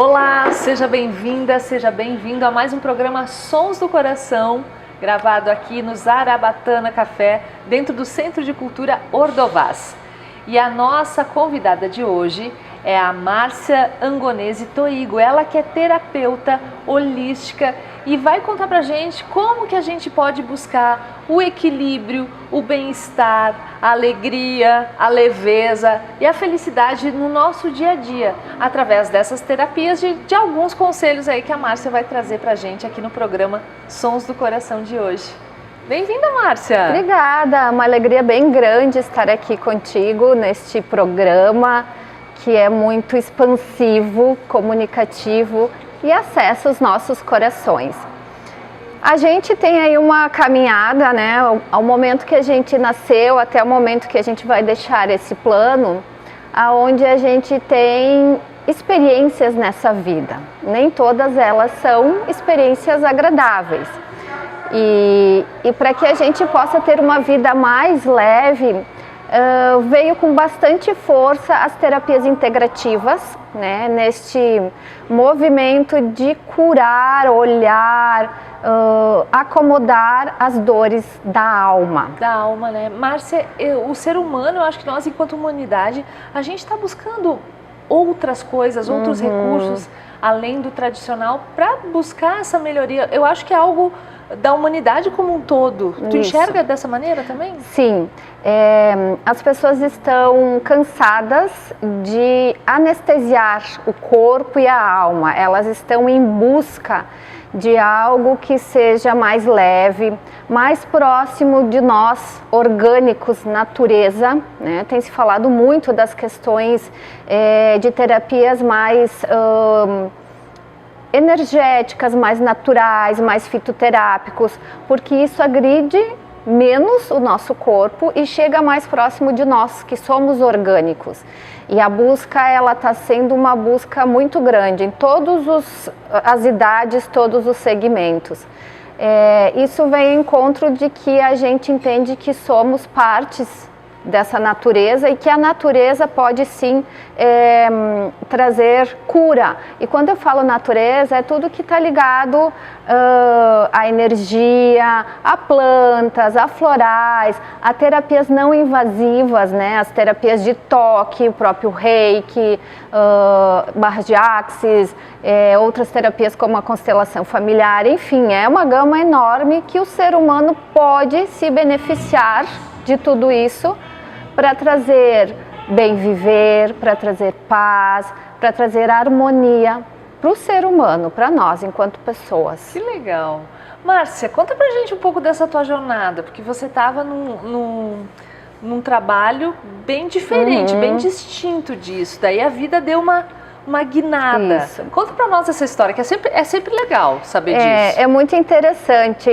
Olá, seja bem-vinda, seja bem-vindo a mais um programa Sons do Coração, gravado aqui no Zarabatana Café, dentro do Centro de Cultura Ordovás. E a nossa convidada de hoje é a Márcia Angonese Toigo, ela que é terapeuta holística e vai contar pra gente como que a gente pode buscar o equilíbrio, o bem-estar, a alegria, a leveza e a felicidade no nosso dia a dia, através dessas terapias de alguns conselhos aí que a Márcia vai trazer pra gente aqui no programa Sons do Coração de hoje. Bem-vinda, Márcia! Obrigada, uma alegria bem grande estar aqui contigo neste programa que é muito expansivo, comunicativo e acessa os nossos corações. A gente tem aí uma caminhada, né, ao momento que a gente nasceu até o momento que a gente vai deixar esse plano, aonde a gente tem experiências nessa vida. Nem todas elas são experiências agradáveis. E para que a gente possa ter uma vida mais leve, veio com bastante força as terapias integrativas, né, neste movimento de curar, olhar, acomodar as dores da alma. Da alma, né? Márcia, o ser humano, eu acho que nós, enquanto humanidade, a gente está buscando outras coisas, outros recursos, além do tradicional, para buscar essa melhoria. Eu acho que é algo da humanidade como um todo. Tu enxerga dessa maneira também? Sim. As pessoas estão cansadas de anestesiar o corpo e a alma. Elas estão em busca de algo que seja mais leve, mais próximo de nós, orgânicos, natureza, né? Tem se falado muito das questões de terapias mais energéticas, mais naturais, mais fitoterápicos, porque isso agride menos o nosso corpo e chega mais próximo de nós, que somos orgânicos. E a busca, ela está sendo uma busca muito grande em todas as idades, todos os segmentos. Isso vem ao encontro de que a gente entende que somos partes dessa natureza e que a natureza pode sim trazer cura. E quando eu falo natureza, é tudo que está ligado à energia, a plantas, a florais, a terapias não invasivas, né? As terapias de toque, o próprio reiki, barras de axis, outras terapias como a constelação familiar, enfim, é uma gama enorme que o ser humano pode se beneficiar de tudo isso para trazer bem viver, para trazer paz, para trazer harmonia para o ser humano, para nós enquanto pessoas. Que legal! Márcia, conta pra gente um pouco dessa tua jornada, porque você estava num trabalho bem diferente, bem distinto disso, daí a vida deu uma guinada. Isso. Conta pra nós essa história, que é sempre legal saber disso. É muito interessante.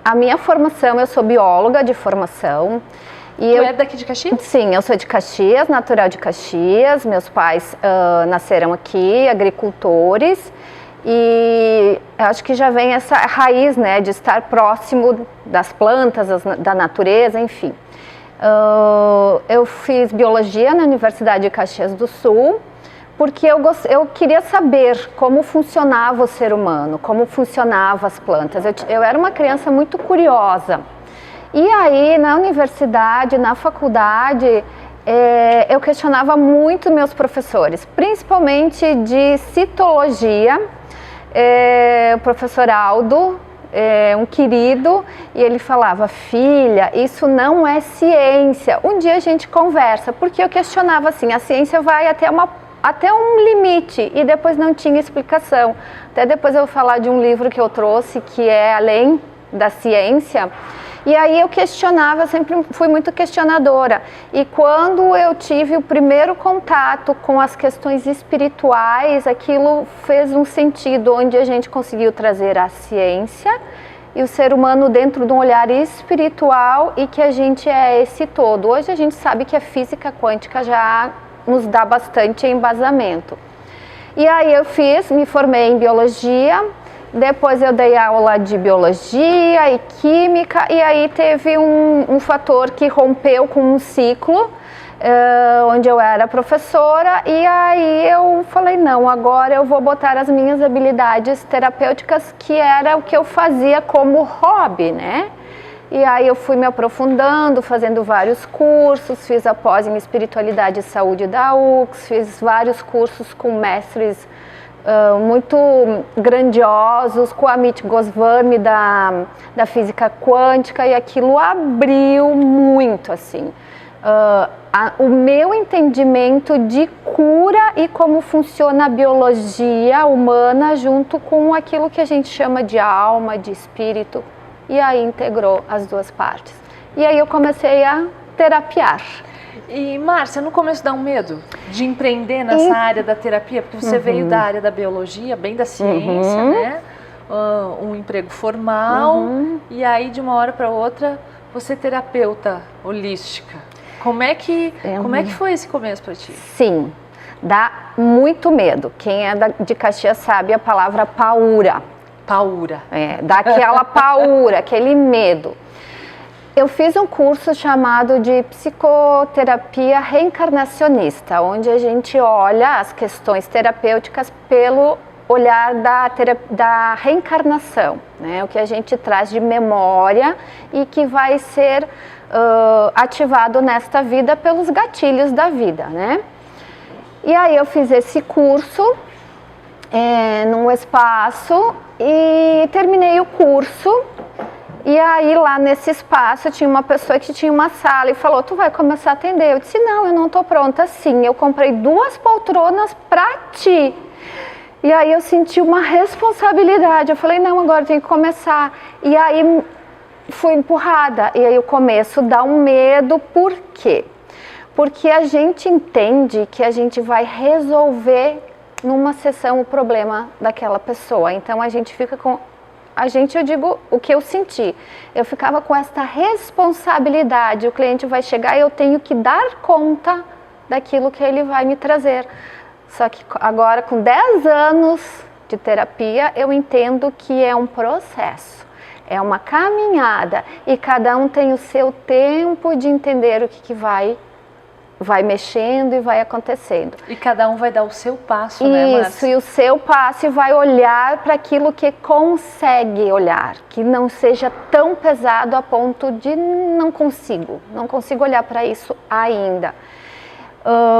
A minha formação, eu sou bióloga de formação. Tu é daqui de Caxias? Sim, eu sou de Caxias, natural de Caxias. Meus pais nasceram aqui, agricultores. E acho que já vem essa raiz, né, de estar próximo das plantas, da natureza, enfim. Eu fiz biologia na Universidade de Caxias do Sul, porque eu queria saber como funcionava o ser humano, como funcionavam as plantas. Eu era uma criança muito curiosa. E aí, na universidade, na faculdade, eu questionava muito meus professores, principalmente de citologia, o professor Aldo, um querido, e ele falava: filha, isso não é ciência, um dia a gente conversa, porque eu questionava assim, a ciência vai até um limite e depois não tinha explicação. Até depois eu vou falar de um livro que eu trouxe que é Além da Ciência. E aí eu questionava, sempre fui muito questionadora. E quando eu tive o primeiro contato com as questões espirituais, aquilo fez um sentido, onde a gente conseguiu trazer a ciência e o ser humano dentro de um olhar espiritual e que a gente é esse todo. Hoje a gente sabe que a física quântica já nos dá bastante embasamento. E aí eu me formei em biologia, depois eu dei aula de biologia e química, e aí teve um fator que rompeu com um ciclo, onde eu era professora, e aí eu falei, não, agora eu vou botar as minhas habilidades terapêuticas, que era o que eu fazia como hobby, né? E aí eu fui me aprofundando, fazendo vários cursos, fiz a pós em Espiritualidade e Saúde da UX, fiz vários cursos com mestres muito grandiosos, com a Amit Goswami da Física Quântica, e aquilo abriu muito, assim, o meu entendimento de cura e como funciona a biologia humana junto com aquilo que a gente chama de alma, de espírito. E aí integrou as duas partes. E aí eu comecei a terapiar. E Márcia, no começo dá um medo de empreender nessa área da terapia? Porque você veio da área da biologia, bem da ciência, né? Um emprego formal, e aí de uma hora para outra você é terapeuta holística. Como é que foi esse começo para ti? Sim, dá muito medo. Quem é de Caxias sabe a palavra paura. Paura. Dá aquela paura, aquele medo. Eu fiz um curso chamado de Psicoterapia Reencarnacionista, onde a gente olha as questões terapêuticas pelo olhar da reencarnação, né? O que a gente traz de memória e que vai ser ativado nesta vida pelos gatilhos da vida, né? E aí eu fiz esse curso num espaço e terminei o curso. E aí lá nesse espaço tinha uma pessoa que tinha uma sala e falou, tu vai começar a atender? Eu disse, não, eu não estou pronta assim, eu comprei 2 poltronas para ti. E aí eu senti uma responsabilidade, eu falei, não, agora eu tenho que começar. E aí fui empurrada, e aí o começo dá um medo, por quê? Porque a gente entende que a gente vai resolver numa sessão o problema daquela pessoa, então a gente fica com... eu digo o que eu senti, eu ficava com esta responsabilidade, o cliente vai chegar e eu tenho que dar conta daquilo que ele vai me trazer. Só que agora com 10 anos de terapia, eu entendo que é um processo, é uma caminhada e cada um tem o seu tempo de entender o que vai mexendo e vai acontecendo. E cada um vai dar o seu passo, né, Márcia? Isso, e o seu passo, e vai olhar para aquilo que consegue olhar, que não seja tão pesado a ponto de não consigo olhar para isso ainda.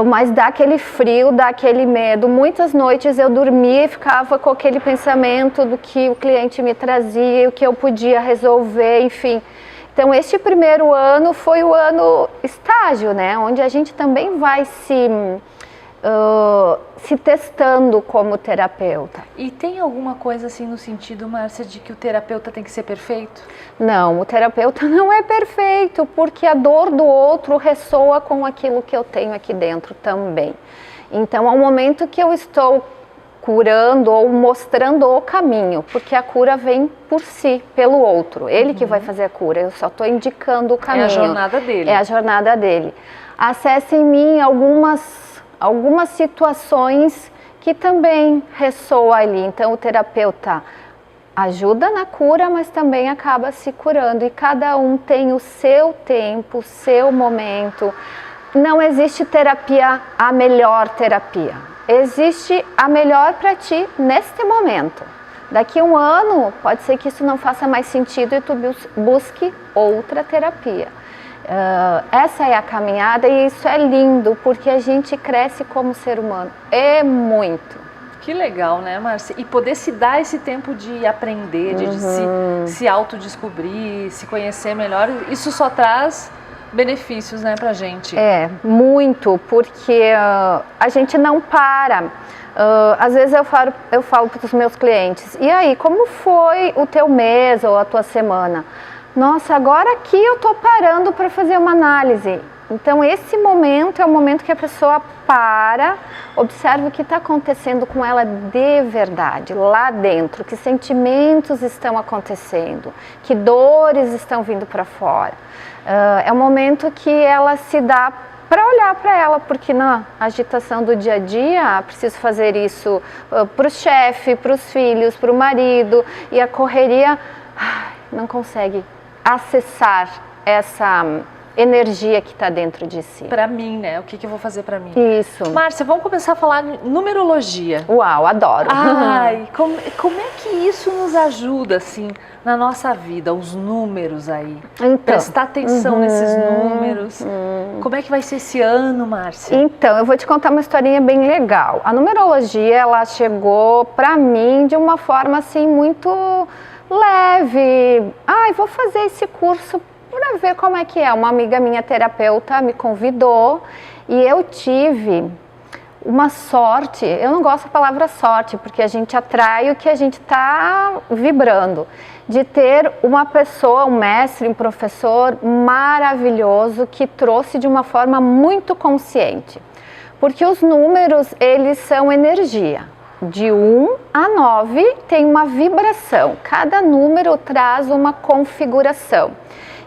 Mas dá aquele frio, dá aquele medo. Muitas noites eu dormia e ficava com aquele pensamento do que o cliente me trazia, o que eu podia resolver, enfim. Então, este primeiro ano foi o ano estágio, né? Onde a gente também vai se testando como terapeuta. E tem alguma coisa assim no sentido, Márcia, de que o terapeuta tem que ser perfeito? Não, o terapeuta não é perfeito, porque a dor do outro ressoa com aquilo que eu tenho aqui dentro também. Então, ao momento que eu estou curando ou mostrando o caminho, porque a cura vem por si, pelo outro, ele que vai fazer a cura, eu só estou indicando o caminho. É a jornada dele. É a jornada dele. Acesse em mim algumas situações que também ressoam ali, então o terapeuta ajuda na cura, mas também acaba se curando, e cada um tem o seu tempo, o seu momento. Não existe terapia, a melhor terapia. Existe a melhor para ti neste momento. Daqui a um ano, pode ser que isso não faça mais sentido e tu busque outra terapia. Essa é a caminhada, e isso é lindo, porque a gente cresce como ser humano. É muito. Que legal, né, Márcia? E poder se dar esse tempo de aprender, de se autodescobrir, se conhecer melhor, isso só traz benefícios, né, pra gente. Muito, porque a gente não para. Às vezes eu falo para os meus clientes, e aí, como foi o teu mês ou a tua semana? Nossa, agora aqui eu tô parando para fazer uma análise. Então esse momento é o momento que a pessoa para, observa o que está acontecendo com ela de verdade, lá dentro, que sentimentos estão acontecendo, que dores estão vindo para fora. É um momento que ela se dá para olhar para ela, porque na agitação do dia a dia, preciso fazer isso para o chefe, para os filhos, para o marido, e a correria não consegue acessar energia que está dentro de si. Para mim, né? O que eu vou fazer para mim? Isso. Márcia, vamos começar a falar numerologia. Uau, adoro. Ai, como é que isso nos ajuda, assim, na nossa vida, os números aí? Então, prestar atenção nesses números. Como é que vai ser esse ano, Márcia? Então, eu vou te contar uma historinha bem legal. A numerologia, ela chegou para mim de uma forma, assim, muito leve. Ai, vou fazer esse curso para ver como é que é. Uma amiga minha, terapeuta, me convidou e eu tive uma sorte. Eu não gosto da palavra sorte, porque a gente atrai o que a gente está vibrando. De ter uma pessoa, um mestre, um professor maravilhoso que trouxe de uma forma muito consciente. Porque os números, eles são energia. De 1 a 9 tem uma vibração. Cada número traz uma configuração.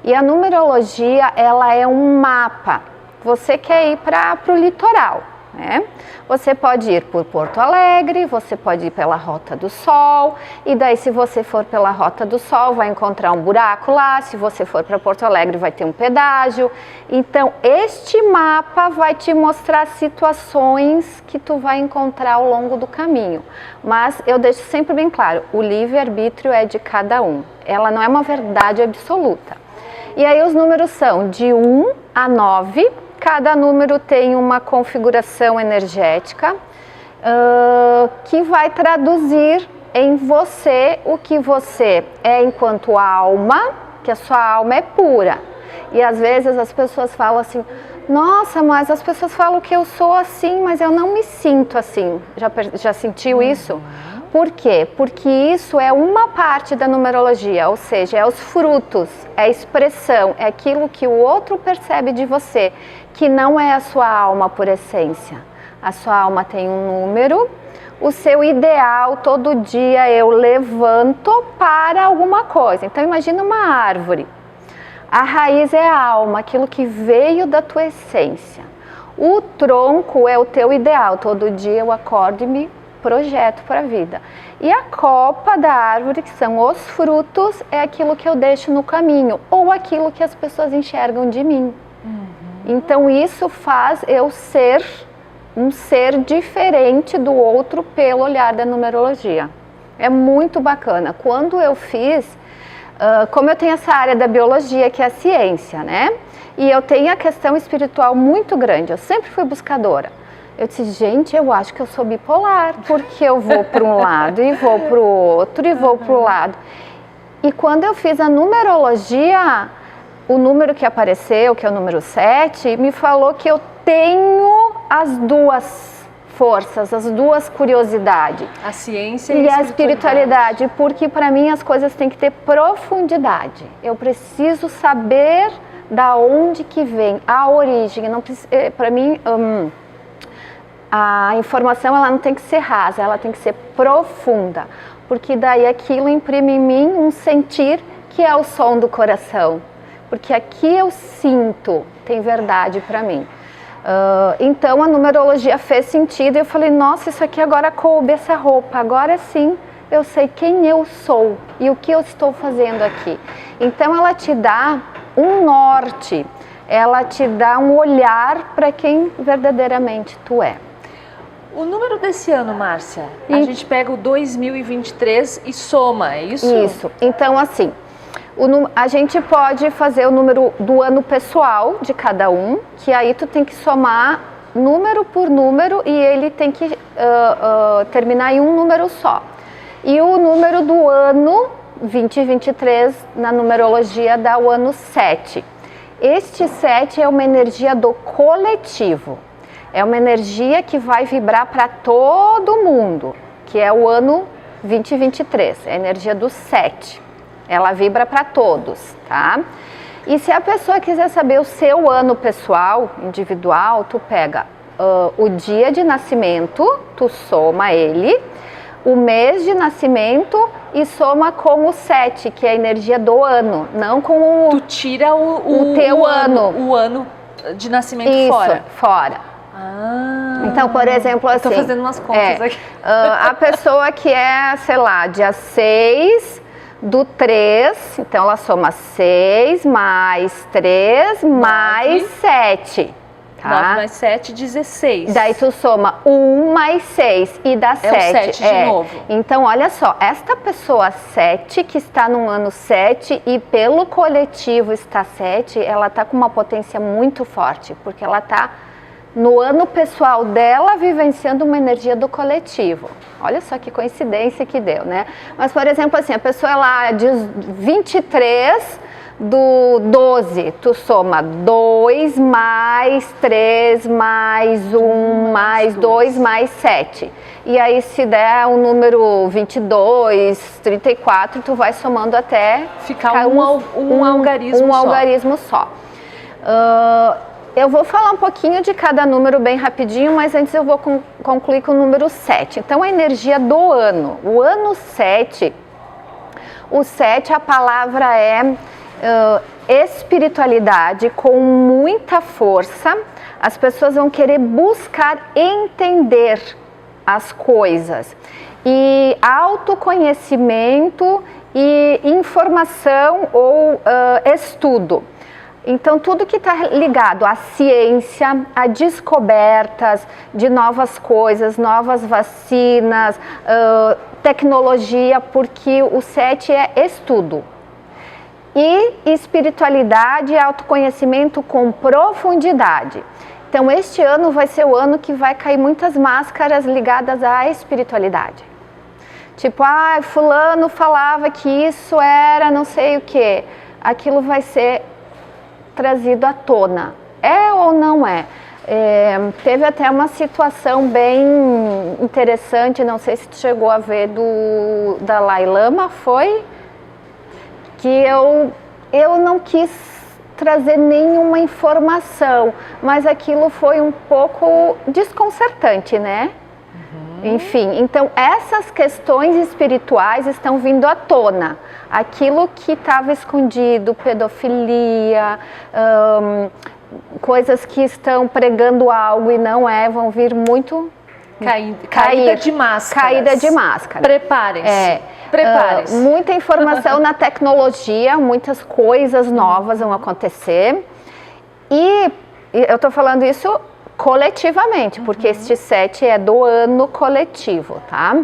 E a numerologia, ela é um mapa. Você quer ir para o litoral, né? Você pode ir por Porto Alegre, você pode ir pela Rota do Sol, e daí se você for pela Rota do Sol, vai encontrar um buraco lá, se você for para Porto Alegre, vai ter um pedágio. Então, este mapa vai te mostrar situações que tu vai encontrar ao longo do caminho. Mas eu deixo sempre bem claro, o livre-arbítrio é de cada um. Ela não é uma verdade absoluta. E aí os números são de 1 a 9, cada número tem uma configuração energética que vai traduzir em você o que você é enquanto alma, que a sua alma é pura. E às vezes as pessoas falam assim, nossa, mas as pessoas falam que eu sou assim, mas eu não me sinto assim. Já sentiu isso? Por quê? Porque isso é uma parte da numerologia, ou seja, é os frutos, é a expressão, é aquilo que o outro percebe de você, que não é a sua alma por essência. A sua alma tem um número, o seu ideal, todo dia eu levanto para alguma coisa. Então imagina uma árvore, a raiz é a alma, aquilo que veio da tua essência. O tronco é o teu ideal, todo dia eu acordo e me projeto para a vida. E a copa da árvore, que são os frutos, é aquilo que eu deixo no caminho, ou aquilo que as pessoas enxergam de mim. Então isso faz eu ser um ser diferente do outro pelo olhar da numerologia. É muito bacana. Quando eu fiz, como eu tenho essa área da biologia, que é a ciência, né? E eu tenho a questão espiritual muito grande, eu sempre fui buscadora. Eu disse, gente, eu acho que eu sou bipolar, porque eu vou para um lado e vou para o outro e vou para o lado. E quando eu fiz a numerologia, o número que apareceu, que é o número 7, me falou que eu tenho as duas forças, as duas curiosidades. A ciência e a espiritualidade, porque para mim as coisas têm que ter profundidade. Eu preciso saber da onde que vem, a origem. Para mim... a informação ela não tem que ser rasa, ela tem que ser profunda, porque daí aquilo imprime em mim um sentir que é o som do coração, porque aqui eu sinto, tem verdade para mim. Então a numerologia fez sentido e eu falei, nossa, isso aqui agora coube essa roupa, agora sim eu sei quem eu sou e o que eu estou fazendo aqui. Então ela te dá um norte, ela te dá um olhar para quem verdadeiramente tu é. O número desse ano, Márcia, a gente pega o 2023 e soma, é isso? Isso. Então, assim, a gente pode fazer o número do ano pessoal de cada um, que aí tu tem que somar número por número e ele tem que terminar em um número só. E o número do ano 2023 na numerologia dá o ano 7. Este 7 é uma energia do coletivo. É uma energia que vai vibrar para todo mundo, que é o ano 2023, é a energia do 7. Ela vibra para todos, tá? E se a pessoa quiser saber o seu ano pessoal, individual, tu pega o dia de nascimento, tu soma ele, o mês de nascimento e soma com o 7, que é a energia do ano, não com o... Tu tira o teu ano. O ano de nascimento. Isso, fora. Então, por exemplo, assim... Estou fazendo umas contas aqui. A pessoa que é, sei lá, dia 6 do 3, então ela soma 6 mais 3 mais 7. Tá? 9 mais 7, 16. Daí tu soma 1 mais 6 e dá 7. É o 7 de novo. Então, olha só, esta pessoa 7, que está no ano 7 e pelo coletivo está 7, ela está com uma potência muito forte, porque ela está no ano pessoal dela vivenciando uma energia do coletivo. Olha só que coincidência que deu, né? Mas, por exemplo, assim, a pessoa ela diz 23 do 12, tu soma 2 mais 3 mais 1 mais 2 mais 7. E aí se der o número 22, 34, tu vai somando até ficar um algarismo só. Eu vou falar um pouquinho de cada número bem rapidinho, mas antes eu vou concluir com o número 7. Então a energia do ano, o ano 7, o 7 a palavra é espiritualidade com muita força. As pessoas vão querer buscar entender as coisas e autoconhecimento e informação ou estudo. Então tudo que está ligado à ciência, a descobertas de novas coisas, novas vacinas, tecnologia, porque o 7 é estudo. E espiritualidade e autoconhecimento com profundidade. Então este ano vai ser o ano que vai cair muitas máscaras ligadas à espiritualidade. Tipo, fulano falava que isso era não sei o que. Aquilo vai ser trazido à tona. É ou não é? Teve até uma situação bem interessante, não sei se tu chegou a ver, do Dalai Lama, foi? Que eu não quis trazer nenhuma informação, mas aquilo foi um pouco desconcertante, né? Enfim, então essas questões espirituais estão vindo à tona. Aquilo que estava escondido, pedofilia, coisas que estão pregando algo e não vão vir muito... Caída de máscaras. Caída de máscara. Preparem-se. Preparem-se. Muita informação na tecnologia, muitas coisas novas vão acontecer. E eu estou falando isso coletivamente, porque este 7 é do ano coletivo, tá?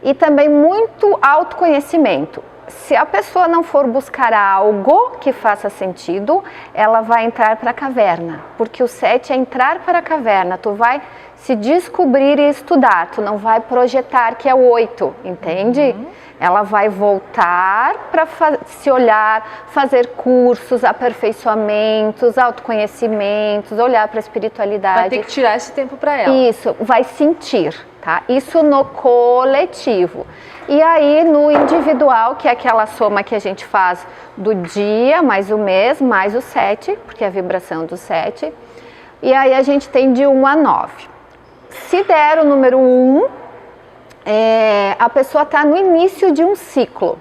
E também muito autoconhecimento. Se a pessoa não for buscar algo que faça sentido, ela vai entrar para a caverna, porque o 7 é entrar para a caverna, tu vai se descobrir e estudar, tu não vai projetar, que é o 8, entende? Ela vai voltar para se olhar, fazer cursos, aperfeiçoamentos, autoconhecimentos, olhar para a espiritualidade. Vai ter que tirar esse tempo para ela. Isso, vai sentir, tá? Isso no coletivo. E aí no individual, que é aquela soma que a gente faz do dia, mais o mês, mais o 7, porque é a vibração do 7. E aí a gente tem de 1 a 9. Se der o número 1, a pessoa está no início de um ciclo.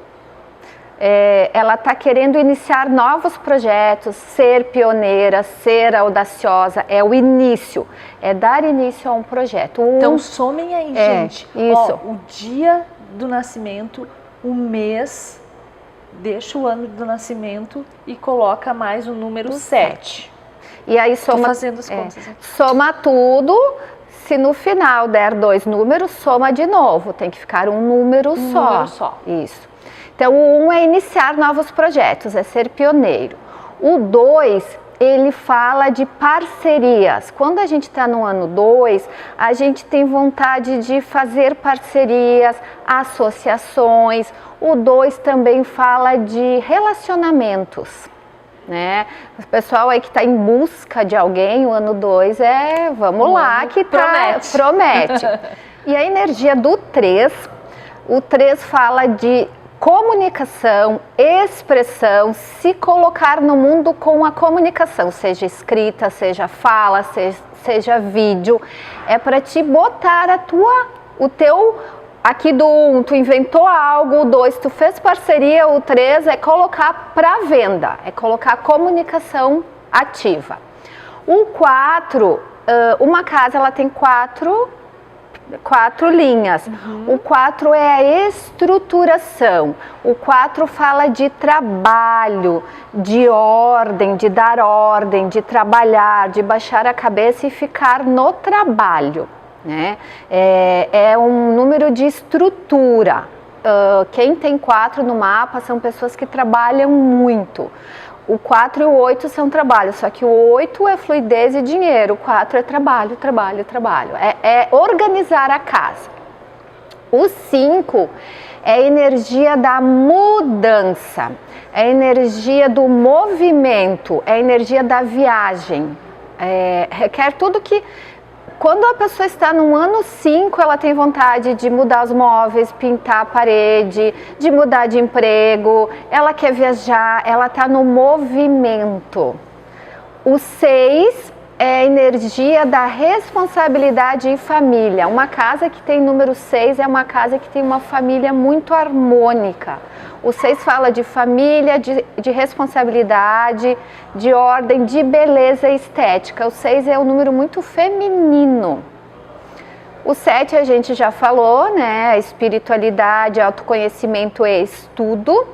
Ela está querendo iniciar novos projetos, ser pioneira, ser audaciosa, é o início, é dar início a um projeto. Então somem aí, gente. Isso. O dia do nascimento, o mês, deixa o ano do nascimento e coloca mais o número 7. E aí soma, tô fazendo as contas aqui. Soma tudo. Se no final der 2 números, soma de novo, tem que ficar um número só. Isso. Então o 1 é iniciar novos projetos, é ser pioneiro. O 2, ele fala de parcerias. Quando a gente está no ano 2, a gente tem vontade de fazer parcerias, associações. O 2 também fala de relacionamentos, né? O pessoal aí que está em busca de alguém, o ano 2 vamos lá, que promete. E a energia do 3, o 3 fala de comunicação, expressão, se colocar no mundo com a comunicação, seja escrita, seja fala, seja vídeo. É para te botar o teu... Aqui do 1, tu inventou algo, o 2, tu fez parceria, o 3 é colocar para venda, é colocar comunicação ativa. O 4, uma casa ela tem 4 4 linhas. O 4 é a estruturação. O 4 fala de trabalho, de ordem, de dar ordem, de trabalhar, de baixar a cabeça e ficar no trabalho, né? É um número de estrutura. Quem tem 4 no mapa são pessoas que trabalham muito. O 4 e o 8 são trabalho, só que o 8 é fluidez e dinheiro, o 4 é trabalho, trabalho, trabalho. É organizar a casa. O 5 é a energia da mudança, é a energia do movimento, é a energia da viagem. Requer tudo que... Quando a pessoa está no ano 5, ela tem vontade de mudar os móveis, pintar a parede, de mudar de emprego, ela quer viajar, ela está no movimento. O 6 é a energia da responsabilidade em família. Uma casa que tem número 6 é uma casa que tem uma família muito harmônica. O 6 fala de família, de responsabilidade, de ordem, de beleza estética. O 6 é um número muito feminino. O 7 a gente já falou, né? A espiritualidade, autoconhecimento e estudo.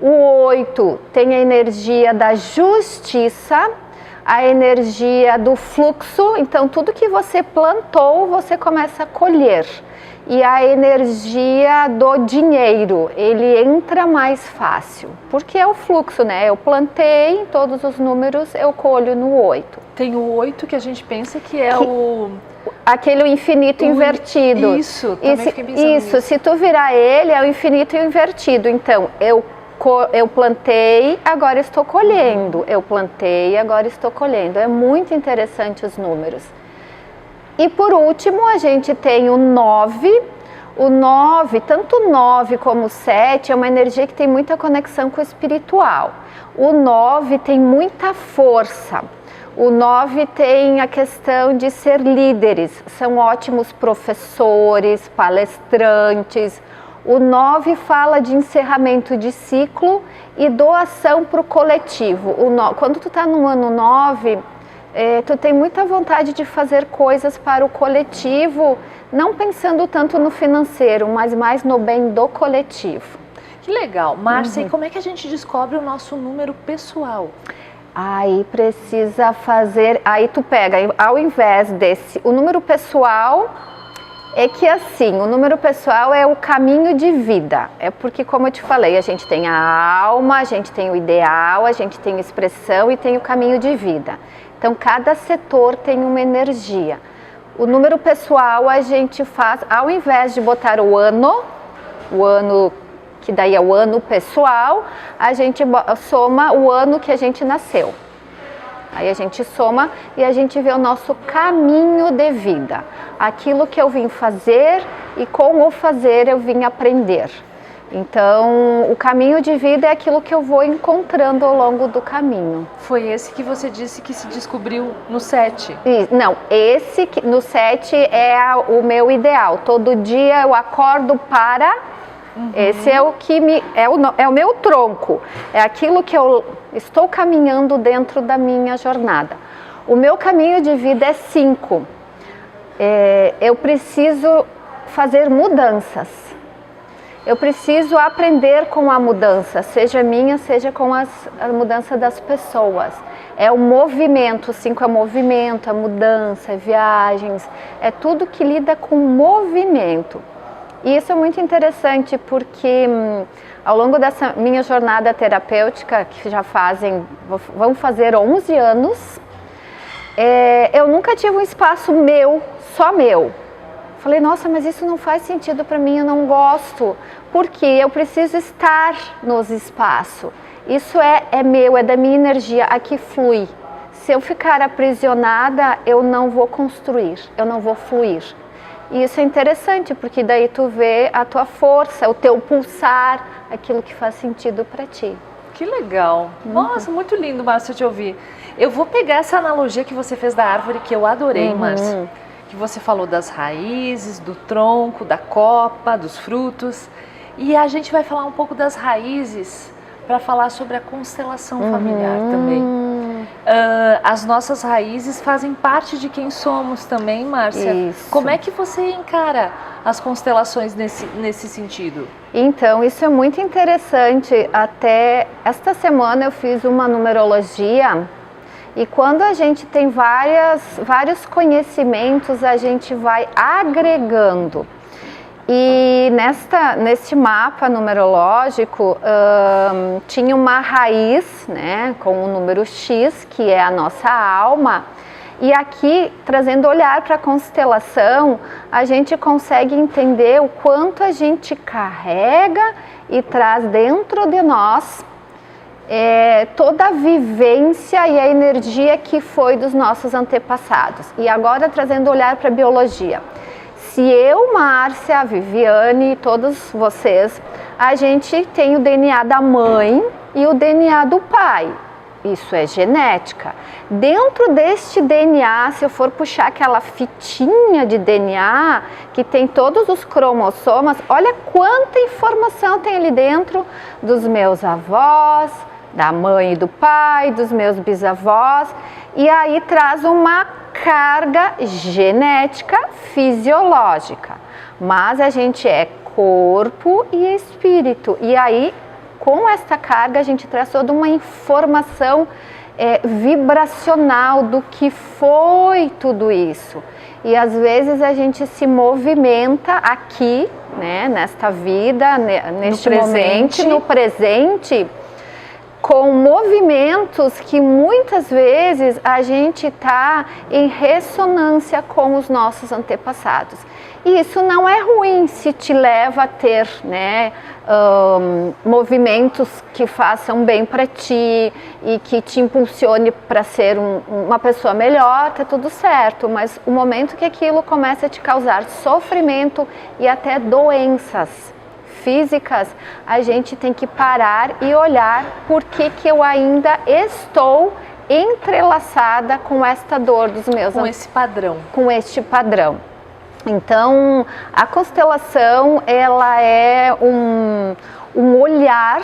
O 8 tem a energia da justiça, a energia do fluxo. Então, tudo que você plantou, você começa a colher. E a energia do dinheiro, ele entra mais fácil, porque é o fluxo, né? Eu plantei, todos os números eu colho no 8. Tem o 8 que a gente pensa que é aquele infinito invertido. Isso, também fiquei pensando nisso. Se tu virar ele, é o infinito invertido. Então, eu plantei, agora estou colhendo. Eu plantei, agora estou colhendo. É muito interessante os números. E por último, a gente tem o 9. O 9, tanto o 9 como o 7, é uma energia que tem muita conexão com o espiritual. O 9 tem muita força. O 9 tem a questão de ser líderes. São ótimos professores, palestrantes. O 9 fala de encerramento de ciclo e doação para o coletivo. Quando tu está no ano 9... tu tem muita vontade de fazer coisas para o coletivo, não pensando tanto no financeiro, mas mais no bem do coletivo. Que legal. Márcia, e como é que a gente descobre o nosso número pessoal? Aí precisa fazer, aí tu pega, ao invés desse, o número pessoal é que assim, o número pessoal é o caminho de vida. É porque, como eu te falei, a gente tem a alma, a gente tem o ideal, a gente tem a expressão e tem o caminho de vida. Então, cada setor tem uma energia. O número pessoal a gente faz, ao invés de botar o ano, que daí é o ano pessoal, a gente soma o ano que a gente nasceu. Aí a gente soma e a gente vê o nosso caminho de vida. Aquilo que eu vim fazer e com o fazer eu vim aprender. Então, o caminho de vida é aquilo que eu vou encontrando ao longo do caminho. Foi esse que você disse que se descobriu no 7? Não, esse no 7 é o meu ideal. Todo dia eu acordo para... Esse é o que é o meu tronco. É aquilo que eu estou caminhando dentro da minha jornada. O meu caminho de vida é 5. Eu preciso fazer mudanças. Eu preciso aprender com a mudança, seja minha, seja com a mudança das pessoas. É o movimento, 5 é movimento, é mudança, é viagens, é tudo que lida com movimento. E isso é muito interessante porque ao longo dessa minha jornada terapêutica, que já vão fazer 11 anos, eu nunca tive um espaço meu, só meu. Falei, nossa, mas isso não faz sentido para mim, eu não gosto, porque eu preciso estar nos espaços. Isso é meu, é da minha energia, aqui flui. Se eu ficar aprisionada, eu não vou construir, eu não vou fluir. E isso é interessante, porque daí tu vê a tua força, o teu pulsar, aquilo que faz sentido para ti. Que legal. Nossa, muito lindo, Márcia, te ouvir. Eu vou pegar essa analogia que você fez da árvore, que eu adorei, Márcia. Que você falou das raízes, do tronco, da copa, dos frutos. E a gente vai falar um pouco das raízes para falar sobre a constelação familiar também. as nossas raízes fazem parte de quem somos também, Márcia. Isso. Como é que você encara as constelações nesse sentido? Então, isso é muito interessante. Até esta semana eu fiz uma numerologia e quando a gente tem vários conhecimentos, a gente vai agregando. E nesse mapa numerológico tinha uma raiz, né, com o número X, que é a nossa alma. E aqui, trazendo olhar para a constelação, a gente consegue entender o quanto a gente carrega e traz dentro de nós toda a vivência e a energia que foi dos nossos antepassados. E agora, trazendo olhar para a biologia. Se eu, Márcia, a Viviane e todos vocês, a gente tem o DNA da mãe e o DNA do pai. Isso é genética. Dentro deste DNA, se eu for puxar aquela fitinha de DNA que tem todos os cromossomas, olha quanta informação tem ali dentro dos meus avós, da mãe e do pai, dos meus bisavós, e aí traz uma carga genética fisiológica, mas a gente é corpo e espírito, e aí com esta carga a gente traz toda uma informação vibracional do que foi tudo isso, e às vezes a gente se movimenta aqui, né, nesta vida, neste momento, no presente, com movimentos que muitas vezes a gente está em ressonância com os nossos antepassados. E isso não é ruim se te leva a ter, né, movimentos que façam bem para ti e que te impulsione para ser uma pessoa melhor, tá tudo certo. Mas o momento que aquilo começa a te causar sofrimento e até doenças físicas, a gente tem que parar e olhar por que eu ainda estou entrelaçada com esta dor dos meus... Com esse padrão. Com este padrão. Então, a constelação, ela é um olhar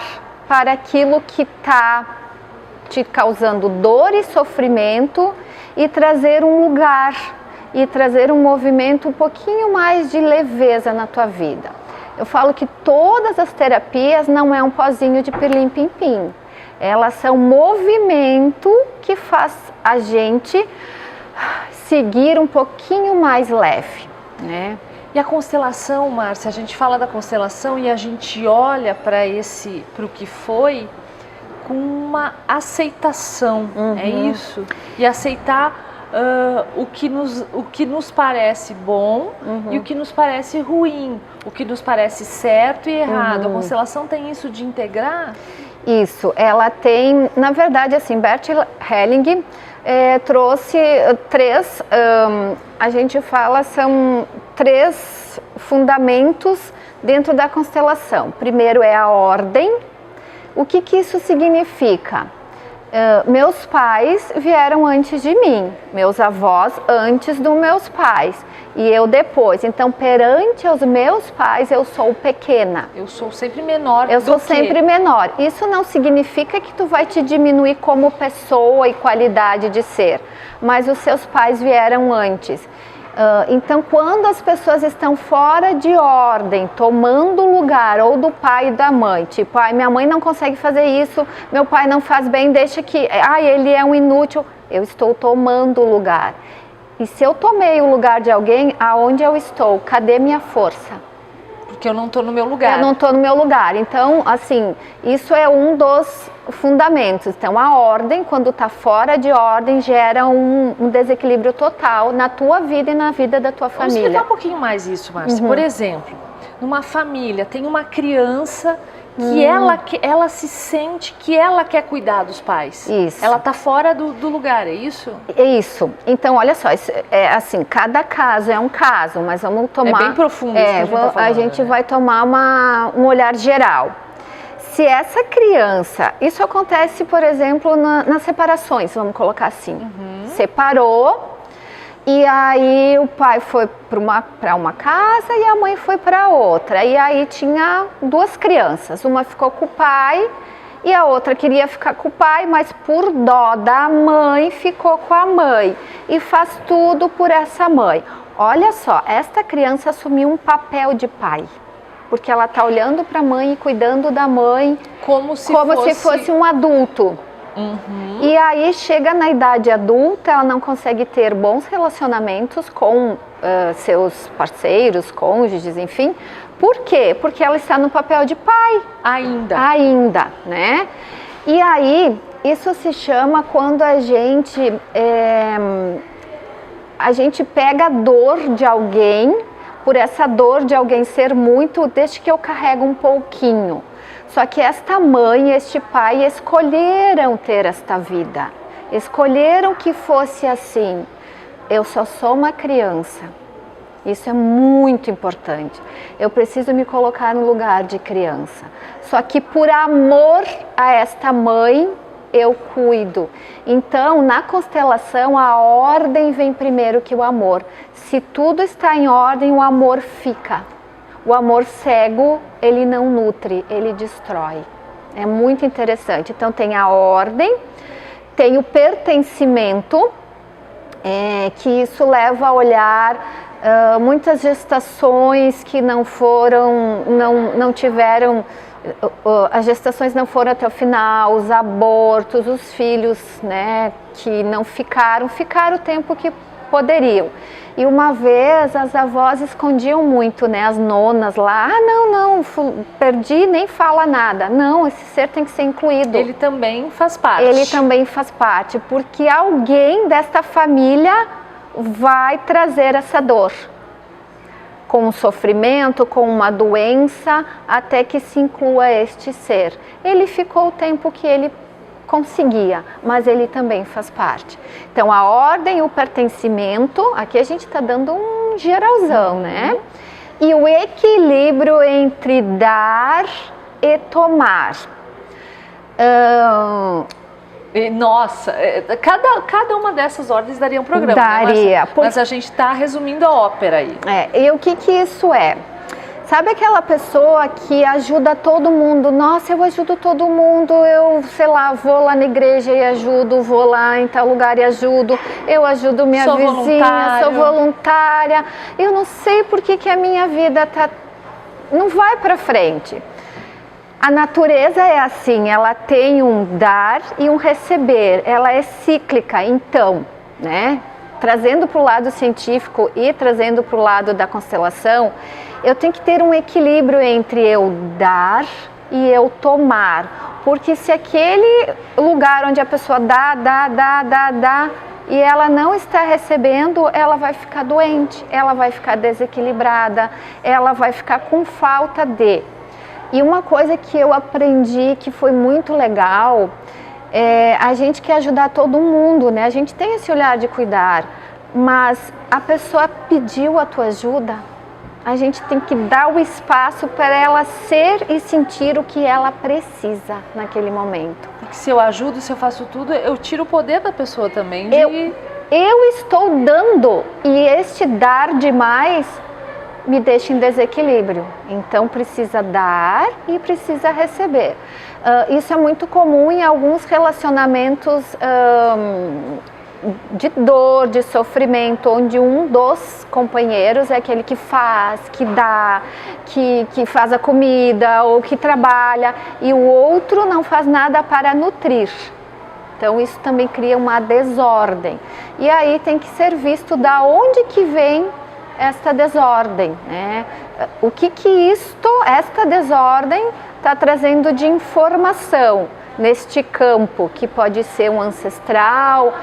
para aquilo que está te causando dor e sofrimento e trazer um lugar, e trazer um movimento um pouquinho mais de leveza na tua vida. Eu falo que todas as terapias não é um pozinho de pirlim-pim-pim. Elas são movimento que faz a gente seguir um pouquinho mais leve, né? E a constelação, Márcia, a gente fala da constelação e a gente olha para o que foi com uma aceitação, é isso? E aceitar o que nos parece bom e o que nos parece ruim, o que nos parece certo e errado. A constelação tem isso de integrar? Isso, ela tem, na verdade, assim, Bert Helling trouxe três, a gente fala, são três fundamentos dentro da constelação. Primeiro é a ordem. O que isso significa? Meus pais vieram antes de mim, meus avós antes dos meus pais e eu depois. Então, perante os meus pais, eu sou pequena. Eu sou sempre menor. Eu sou sempre menor. Isso não significa que tu vai te diminuir como pessoa e qualidade de ser, mas os seus pais vieram antes. Então, quando as pessoas estão fora de ordem, tomando o lugar ou do pai e da mãe, tipo, minha mãe não consegue fazer isso, meu pai não faz bem, deixa que, ele é um inútil, eu estou tomando o lugar. E se eu tomei o lugar de alguém, aonde eu estou? Cadê minha força? Porque eu não estou no meu lugar. Eu não estou no meu lugar. Então, assim, isso é um dos fundamentos. Então, a ordem, quando está fora de ordem, gera um desequilíbrio total na tua vida e na vida da tua família. Vamos explicar um pouquinho mais isso, Márcia. Por exemplo, numa família tem uma criança que ela se sente que ela quer cuidar dos pais. Isso. Ela está fora do lugar, é isso? É isso. Então, olha só, assim, cada caso é um caso, mas vamos tomar... É bem profundo isso que a gente tá falando, a gente vai tomar um olhar geral. Se essa criança... Isso acontece, por exemplo, nas separações, vamos colocar assim. Separou... E aí o pai foi para uma casa e a mãe foi para outra. E aí tinha duas crianças. Uma ficou com o pai E a outra queria ficar com o pai, mas por dó da mãe ficou com a mãe e faz tudo por essa mãe. Olha só, esta criança assumiu um papel de pai, porque ela está olhando para a mãe e cuidando da mãe como se fosse um adulto. Uhum. E aí chega na idade adulta, ela não consegue ter bons relacionamentos com seus parceiros, cônjuges, enfim. Por quê? Porque ela está no papel de pai. Ainda, né? E aí, isso se chama quando a gente pega a dor de alguém, por essa dor de alguém ser muito, desde que eu carrego um pouquinho. Só que esta mãe e este pai escolheram ter esta vida, escolheram que fosse assim. Eu só sou uma criança, isso é muito importante. Eu preciso me colocar no lugar de criança. Só que por amor a esta mãe, eu cuido. Então, na constelação, a ordem vem primeiro que o amor. Se tudo está em ordem, o amor fica. O amor cego, ele não nutre, ele destrói. É muito interessante. Então tem a ordem, tem o pertencimento, que isso leva a olhar muitas gestações que não tiveram, as gestações não foram até o final, os abortos, os filhos, né, que não ficaram o tempo que poderiam. E uma vez as avós escondiam muito, né, as nonas lá, não, perdi, nem fala nada. Não, esse ser tem que ser incluído. Ele também faz parte. Ele também faz parte, porque alguém desta família vai trazer essa dor. Com um sofrimento, com uma doença, até que se inclua este ser. Ele ficou o tempo que ele conseguia, mas ele também faz parte. Então a ordem e o pertencimento, aqui a gente está dando um geralzão, né? E o equilíbrio entre dar e tomar. Nossa, cada uma dessas ordens daria um programa. Daria. Né? Mas a gente está resumindo a ópera aí. E o que isso é? Sabe aquela pessoa que ajuda todo mundo? Nossa, eu ajudo todo mundo, eu, sei lá, vou lá na igreja e ajudo, vou lá em tal lugar e ajudo, eu ajudo minha vizinha, sou voluntária. Eu não sei por que a minha vida não vai para frente. A natureza é assim, ela tem um dar e um receber, ela é cíclica, então, né? Trazendo para o lado científico e trazendo para o lado da constelação, eu tenho que ter um equilíbrio entre eu dar e eu tomar. Porque se aquele lugar onde a pessoa dá e ela não está recebendo, ela vai ficar doente, ela vai ficar desequilibrada, ela vai ficar com falta de. E uma coisa que eu aprendi que foi muito legal, a gente quer ajudar todo mundo, né? A gente tem esse olhar de cuidar, mas a pessoa pediu a tua ajuda, a gente tem que dar o espaço para ela ser e sentir o que ela precisa naquele momento. Porque se eu ajudo, se eu faço tudo, eu tiro o poder da pessoa também. Eu estou dando e este dar demais me deixa em desequilíbrio. Então precisa dar e precisa receber. Isso é muito comum em alguns relacionamentos de dor, de sofrimento, onde um dos companheiros é aquele que faz, que dá, que faz a comida ou que trabalha, e o outro não faz nada para nutrir. Então isso também cria uma desordem. E aí tem que ser visto da onde que vem esta desordem, né? O que esta desordem está trazendo de informação neste campo, que pode ser um ancestral,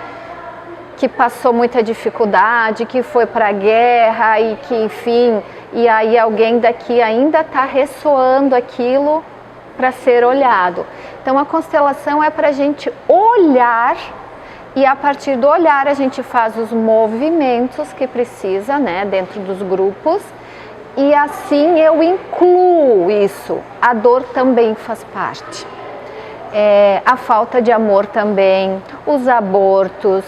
que passou muita dificuldade, que foi para a guerra e que, enfim, e aí alguém daqui ainda está ressoando aquilo para ser olhado. Então a constelação é para a gente olhar, e a partir do olhar a gente faz os movimentos que precisa, né, dentro dos grupos, e assim eu incluo isso. A dor também faz parte, a falta de amor também, os abortos,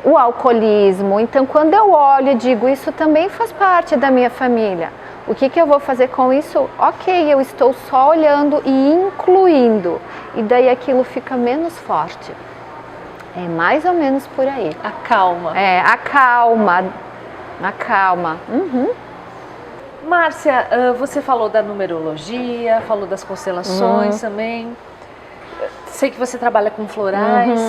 o alcoolismo. Então quando eu olho e digo, isso também faz parte da minha família. O que eu vou fazer com isso? Ok, eu estou só olhando e incluindo, e daí aquilo fica menos forte. É mais ou menos por aí. Acalma. Acalma. Uhum. Márcia, você falou da numerologia, falou das constelações também. Sei que você trabalha com florais.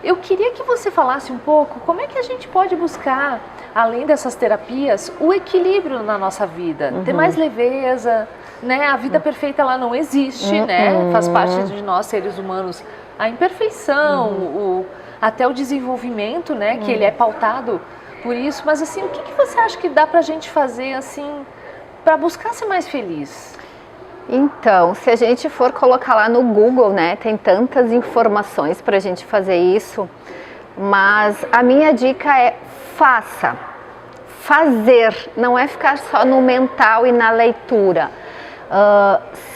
Eu queria que você falasse um pouco como é que a gente pode buscar, além dessas terapias, o equilíbrio na nossa vida. Ter mais leveza, né? A vida perfeita ela não existe, né? Faz parte de nós, seres humanos, a imperfeição, até o desenvolvimento, né? Que ele é pautado por isso. Mas assim, o que você acha que dá pra gente fazer assim para buscar ser mais feliz? Então, se a gente for colocar lá no Google, né, tem tantas informações para a gente fazer isso, mas a minha dica é faça. Fazer, não é ficar só no mental e na leitura.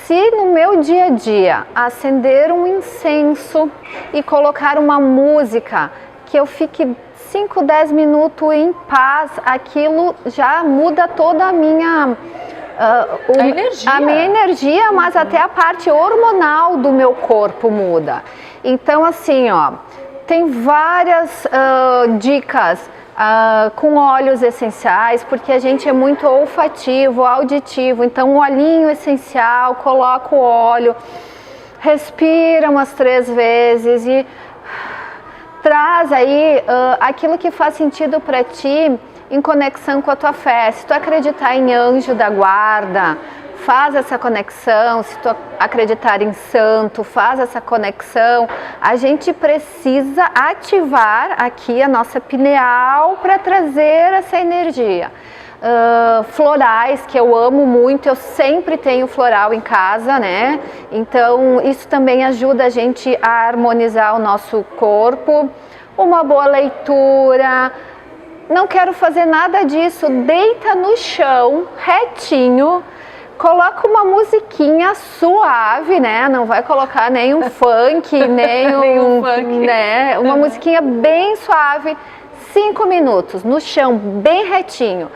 Se no meu dia a dia acender um incenso e colocar uma música que eu fique 5, 10 minutos em paz, aquilo já muda toda a minha... a minha energia, mas até a parte hormonal do meu corpo muda. Então assim, ó, tem várias dicas com óleos essenciais, porque a gente é muito olfativo, auditivo. Então um olhinho essencial, coloca o óleo, respira umas 3 vezes e traz aí aquilo que faz sentido para ti, em conexão com a tua fé. Se tu acreditar em anjo da guarda, faz essa conexão. Se tu acreditar em santo, faz essa conexão. A gente precisa ativar aqui a nossa pineal para trazer essa energia. Florais, que eu amo muito, eu sempre tenho floral em casa, né? Então isso também ajuda a gente a harmonizar o nosso corpo. Uma boa leitura. Não quero fazer nada disso, deita no chão, retinho, coloca uma musiquinha suave, né? Não vai colocar nenhum funk, nenhum funk, né? Uma musiquinha bem suave, 5 minutos no chão, bem retinho.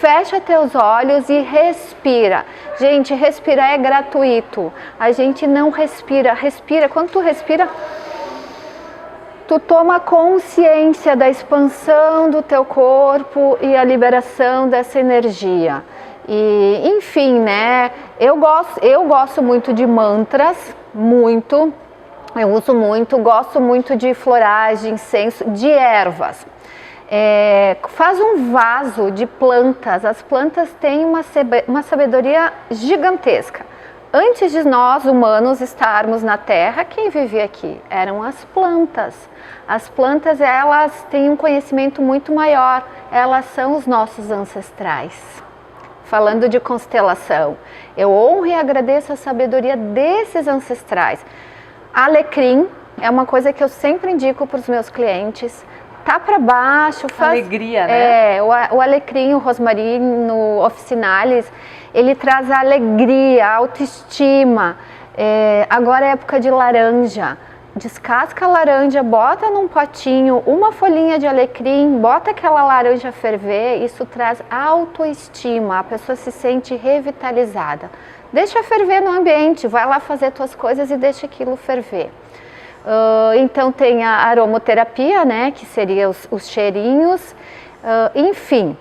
Fecha teus olhos e respira. Gente, respirar é gratuito. A gente não respira. Quando tu respira, tu toma consciência da expansão do teu corpo e a liberação dessa energia. E, enfim, né? Eu gosto muito de mantras, muito. Eu uso muito, gosto muito de florais, de incenso, de ervas. Faz um vaso de plantas. As plantas têm uma sabedoria gigantesca. Antes de nós, humanos, estarmos na Terra, quem vivia aqui? Eram as plantas. As plantas, elas têm um conhecimento muito maior. Elas são os nossos ancestrais. Falando de constelação, eu honro e agradeço a sabedoria desses ancestrais. Alecrim é uma coisa que eu sempre indico para os meus clientes. Tá para baixo, faz... Alegria, né? O alecrim, o rosmarim, no officinalis, ele traz a alegria, a autoestima. Agora é época de laranja. Descasca a laranja, bota num potinho uma folhinha de alecrim, bota aquela laranja ferver, isso traz autoestima, a pessoa se sente revitalizada. Deixa ferver no ambiente, vai lá fazer tuas coisas e deixa aquilo ferver. Então tem a aromoterapia, né, que seria os cheirinhos, enfim,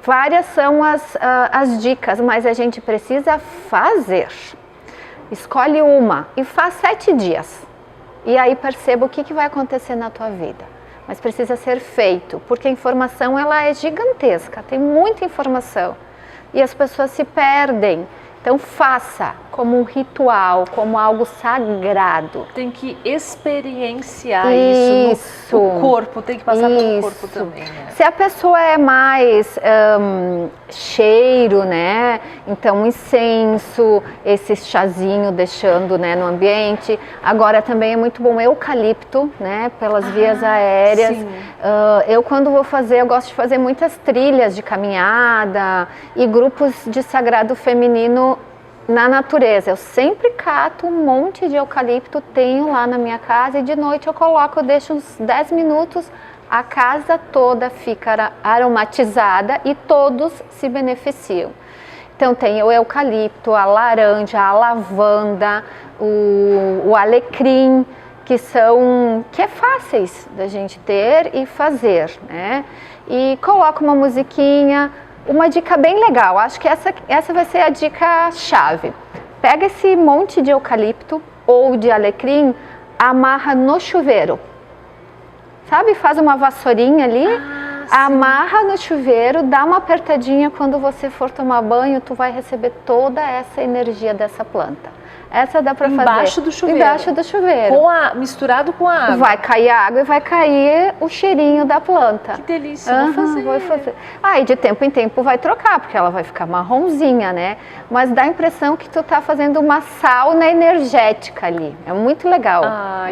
várias são as dicas, mas a gente precisa fazer. Escolhe uma e faz 7 dias. E aí perceba o que vai acontecer na tua vida. Mas precisa ser feito, porque a informação ela é gigantesca, tem muita informação. E as pessoas se perdem. Então faça como um ritual, como algo sagrado. Tem que experienciar isso no corpo, tem que passar pelo corpo também, né? Se a pessoa é mais cheiro, né? Então um incenso, esse chazinho deixando, né, no ambiente. Agora também é muito bom eucalipto, né? Pelas vias aéreas. Eu quando vou fazer, eu gosto de fazer muitas trilhas de caminhada e grupos de sagrado feminino na natureza. Eu sempre cato um monte de eucalipto, tenho lá na minha casa e de noite eu coloco, eu deixo uns 10 minutos, a casa toda fica aromatizada e todos se beneficiam. Então tem o eucalipto, a laranja, a lavanda, o alecrim, que é fáceis da gente ter e fazer, né? E coloca uma musiquinha, uma dica bem legal, acho que essa vai ser a dica chave. Pega esse monte de eucalipto ou de alecrim, amarra no chuveiro, sabe? Faz uma vassourinha ali, amarra no chuveiro, dá uma apertadinha, quando você for tomar banho, tu vai receber toda essa energia dessa planta. Essa dá para fazer embaixo do chuveiro. Embaixo do chuveiro. Misturado com a água. Vai cair a água e vai cair o cheirinho da planta. Que delícia, vou fazer. E de tempo em tempo vai trocar, porque ela vai ficar marronzinha, né? Mas dá a impressão que tu tá fazendo uma sauna energética ali. É muito legal.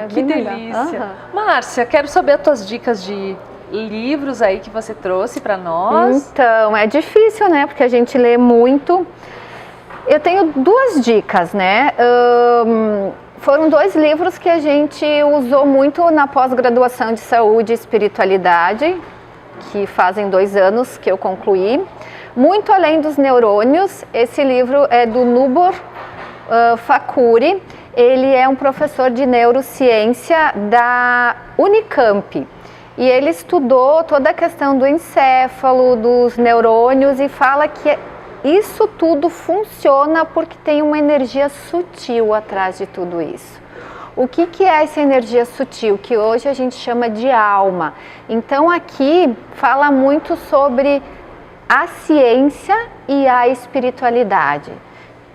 Que delícia. Márcia, quero saber as tuas dicas de livros aí que você trouxe para nós. Então, é difícil, né? Porque a gente lê muito. Eu tenho 2 dicas, né? Foram 2 livros que a gente usou muito na pós-graduação de saúde e espiritualidade, que fazem 2 anos que eu concluí. Muito Além dos Neurônios, esse livro é do Nubor Fakhouri. Ele é um professor de neurociência da Unicamp. E ele estudou toda a questão do encéfalo, dos neurônios, e fala que isso tudo funciona porque tem uma energia sutil atrás de tudo isso. O que é essa energia sutil? Que hoje a gente chama de alma. Então aqui fala muito sobre a ciência e a espiritualidade.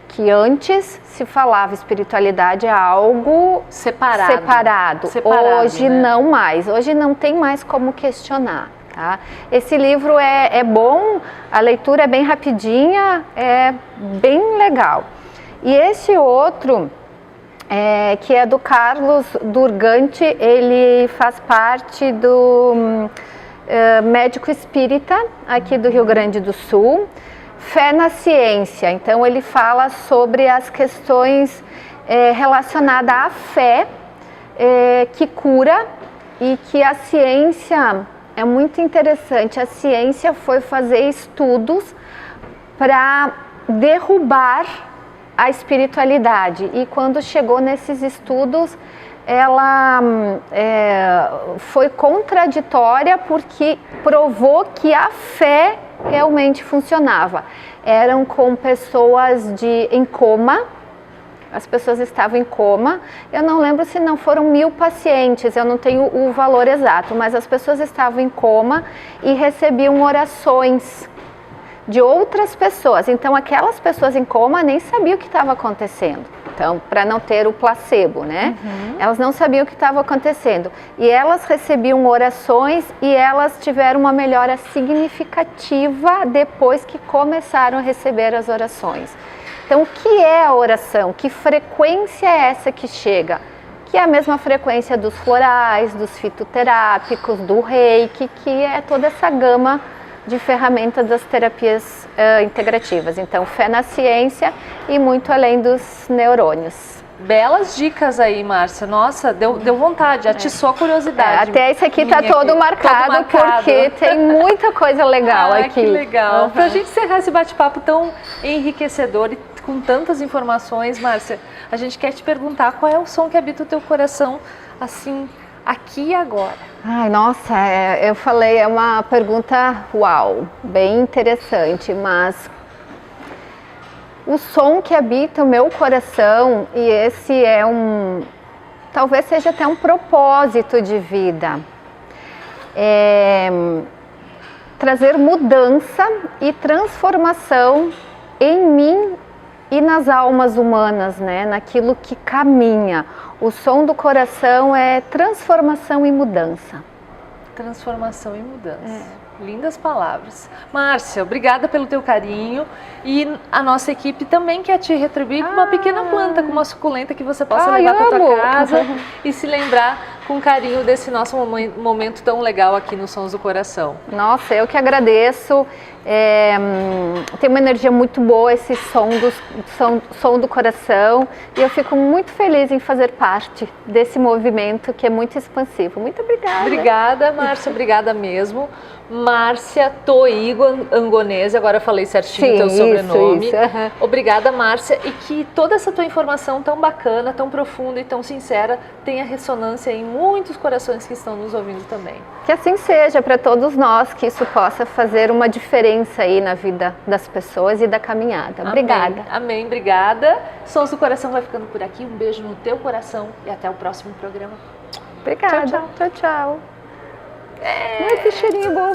Que antes se falava espiritualidade é algo separado. Hoje, né? Não mais. Hoje não tem mais como questionar. Tá? Esse livro é bom, a leitura é bem rapidinha, é bem legal. E esse outro, que é do Carlos Durgante, ele faz parte do médico espírita aqui do Rio Grande do Sul, Fé na Ciência. Então ele fala sobre as questões relacionadas à fé que cura, e que a ciência... É muito interessante, a ciência foi fazer estudos para derrubar a espiritualidade, e quando chegou nesses estudos, ela foi contraditória, porque provou que a fé realmente funcionava. Eram com pessoas em coma. As pessoas estavam em coma, eu não lembro se não foram 1000 pacientes, eu não tenho o valor exato, mas as pessoas estavam em coma e recebiam orações de outras pessoas. Então aquelas pessoas em coma nem sabiam o que estava acontecendo, então para não ter o placebo, né? Elas não sabiam o que estava acontecendo, e elas recebiam orações, e elas tiveram uma melhora significativa depois que começaram a receber as orações. Então, o que é a oração? Que frequência é essa que chega? Que é a mesma frequência dos florais, dos fitoterápicos, do reiki, que é toda essa gama de ferramentas das terapias integrativas. Então, Fé na Ciência e Muito Além dos Neurônios. Belas dicas aí, Márcia. Nossa, deu vontade, atiçou a curiosidade. Até esse aqui tá todo marcado, porque tem muita coisa legal aqui. Que legal. Pra gente encerrar esse bate-papo tão enriquecedor e com tantas informações, Márcia, a gente quer te perguntar qual é o som que habita o teu coração, assim, aqui e agora. Ai, nossa, eu falei, é uma pergunta, uau, bem interessante, mas o som que habita o meu coração, e esse talvez seja até um propósito de vida, é trazer mudança e transformação em mim e nas almas humanas, né? Naquilo que caminha. O som do coração é transformação e mudança. Transformação e mudança. Lindas palavras. Márcia, obrigada pelo teu carinho, e a nossa equipe também quer te retribuir com uma pequena planta, com uma suculenta que você possa levar para tua casa e se lembrar com carinho desse nosso momento tão legal aqui no Sons do Coração. Nossa, eu que agradeço. Tem uma energia muito boa esse som do coração, e eu fico muito feliz em fazer parte desse movimento que é muito expansivo. Muito obrigada. Obrigada, Márcia, obrigada mesmo. Márcia Toigo Angonese, agora eu falei certinho o teu sobrenome. Isso. Uhum. Obrigada, Márcia, e que toda essa tua informação tão bacana, tão profunda e tão sincera tenha ressonância em muitos corações que estão nos ouvindo também. Que assim seja para todos nós, que isso possa fazer uma diferença aí na vida das pessoas e da caminhada. Obrigada. Amém, obrigada. Sons do Coração vai ficando por aqui. Um beijo no teu coração e até o próximo programa. Obrigada. Tchau, tchau. Tchau, tchau. Que cheirinho bom.